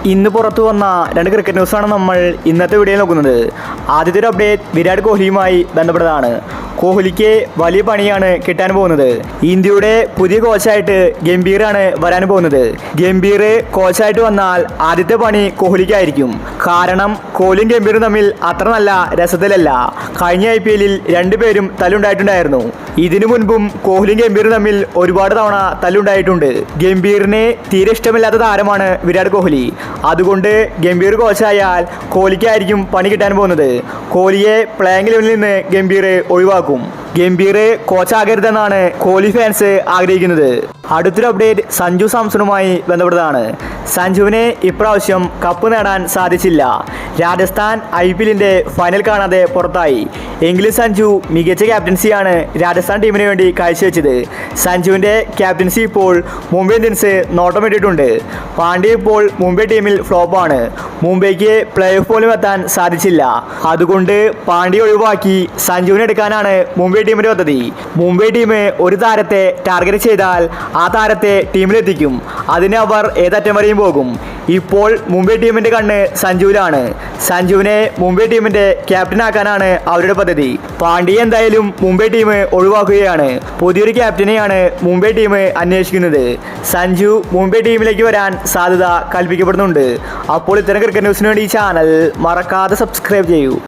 ഇന്ന് പുറത്തു വന്ന രണ്ട് ക്രിക്കറ്റ് ന്യൂസാണ് നമ്മൾ ഇന്നത്തെ വീഡിയോയിൽ നോക്കുന്നത്. ആദ്യത്തെ ഒരു അപ്ഡേറ്റ് വിരാട് കോഹ്ലിയുമായി ബന്ധപ്പെട്ടതാണ്. കോഹ്ലിക്ക് വലിയ പണിയാണ് കിട്ടാൻ പോകുന്നത്. ഇന്ത്യയുടെ പുതിയ കോച്ചായിട്ട് ഗംഭീറാണ് വരാൻ പോകുന്നത്. ഗംഭീർ കോച്ചായിട്ട് വന്നാൽ ആദ്യത്തെ പണി കോഹ്ലിക്കായിരിക്കും. കാരണം കോഹ്ലിയും ഗംഭീറും തമ്മിൽ അത്ര നല്ല രസത്തിലല്ല. കഴിഞ്ഞ IPL രണ്ടുപേരും തല്ലുണ്ടായിട്ടുണ്ടായിരുന്നു. ഇതിനു മുൻപും കോഹ്ലിയും ഗംഭീറും തമ്മിൽ ഒരുപാട് തവണ തല്ലുണ്ടായിട്ടുണ്ട്. ഗംഭീറിന് തീരെ ഇഷ്ടമില്ലാത്ത താരമാണ് വിരാട് കോഹ്ലി. അതുകൊണ്ട് ഗംഭീർ കോച്ചായാൽ കോഹ്ലിക്കായിരിക്കും പണി കിട്ടാൻ പോകുന്നത്. കോഹ്ലിയെ പ്ലേയിങ് ലെവലിൽ നിന്ന് ഗംഭീർ ഒഴിവാക്കും. ഗംഭീർ കോച്ചാകരുതെന്നാണ് കോഹ്ലി ഫാൻസ് ആഗ്രഹിക്കുന്നത്. അടുത്തൊരു അപ്ഡേറ്റ് സഞ്ജു സാംസണുമായി ബന്ധപ്പെട്ടതാണ്. സഞ്ജുവിന് ഇപ്രാവശ്യം കപ്പ് നേടാൻ സാധിച്ചില്ല. രാജസ്ഥാൻ IPL ഫൈനൽ കാണാതെ പുറത്തായി. എങ്കിലും സഞ്ജു മികച്ച ക്യാപ്റ്റൻസിയാണ് രാജസ്ഥാൻ ടീമിന് വേണ്ടി കാഴ്ചവെച്ചത്. സഞ്ജുവിൻ്റെ ക്യാപ്റ്റൻസി ഇപ്പോൾ മുംബൈ ഇന്ത്യൻസ് നോട്ടമിട്ടിട്ടുണ്ട്. പാണ്ഡ്യ ഇപ്പോൾ മുംബൈ ടീമിൽ ഫ്ലോപ്പാണ്. മുംബൈക്ക് പ്ലേ ഓഫ് പോലും എത്താൻ സാധിച്ചില്ല. അതുകൊണ്ട് പാണ്ഡ്യ ഒഴിവാക്കി സഞ്ജുവിനെ എടുക്കാനാണ് മുംബൈ ടീമിൻ്റെ പദ്ധതി. മുംബൈ ടീം ഒരു താരത്തെ ടാർഗറ്റ് ചെയ്താൽ ആ താരത്തെ ടീമിലെത്തിക്കും. അതിന് അവർ ഏതറ്റം വരെയും പോകും. ഇപ്പോൾ മുംബൈ ടീമിൻ്റെ കണ്ണ് സഞ്ജുവിലാണ്. സഞ്ജുവിനെ മുംബൈ ടീമിൻ്റെ ക്യാപ്റ്റനാക്കാനാണ് അവരുടെ പദ്ധതി. പാണ്ഡ്യ എന്തായാലും മുംബൈ ടീം ഒഴിവാക്കുകയാണ്. പുതിയൊരു ക്യാപ്റ്റനെയാണ് മുംബൈ ടീം അന്വേഷിക്കുന്നത്. സഞ്ജു മുംബൈ ടീമിലേക്ക് വരാൻ സാധ്യത കൽപ്പിക്കപ്പെടുന്നുണ്ട്. അപ്പോൾ ഇത്തരം ക്രിക്കറ്റ് ന്യൂസിന് വേണ്ടി ഈ ചാനൽ മറക്കാതെ സബ്സ്ക്രൈബ് ചെയ്യൂ.